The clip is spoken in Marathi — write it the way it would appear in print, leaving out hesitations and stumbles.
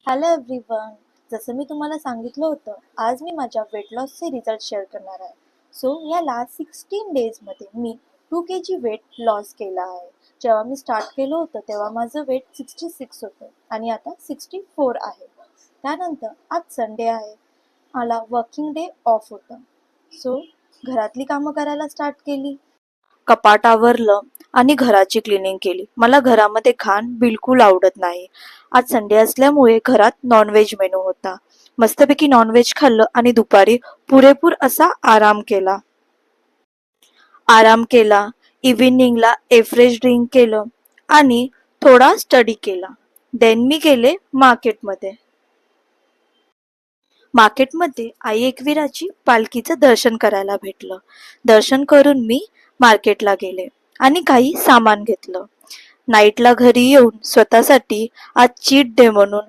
Hello everyone. जसं मी तुम्हाला सांगितलं होतं, आज मी माझ्या वेट लॉसचे रिझल्ट शेअर करणार आहे. सो या लास्ट 16 डेजमध्ये मी 2 kg वेट लॉस केला आहे. जेव्हा मी स्टार्ट केलं होतं तेव्हा माझं वेट 66 होतं आणि आता 64 आहे. त्यानंतर आज संडे आहे, मला वर्किंग डे ऑफ होतं. सो घरातली कामं करायला स्टार्ट केली, कपाट आवरलं आणि घराची क्लिनिंग केली. मला घरामध्ये घाण बिलकुल आवडत नाही. आज संडे असल्यामुळे घरात नॉनव्हेज मेनू होता. मस्तपैकी नॉनव्हेज खाल्लं आणि दुपारी पुरेपूर असा आराम केला. इव्हिनिंगला फ्रेश ड्रिंक केलं आणि थोडा स्टडी केला. देन मी गेले मार्केटमध्ये. मार्केटमध्ये आई एकविराची पालखीचं दर्शन करायला भेटलं. दर्शन करून मी मार्केटला गेले आणि काही सामान घेतलं. नाईटला घरी येऊन स्वतःसाठी आज चीट डे म्हणून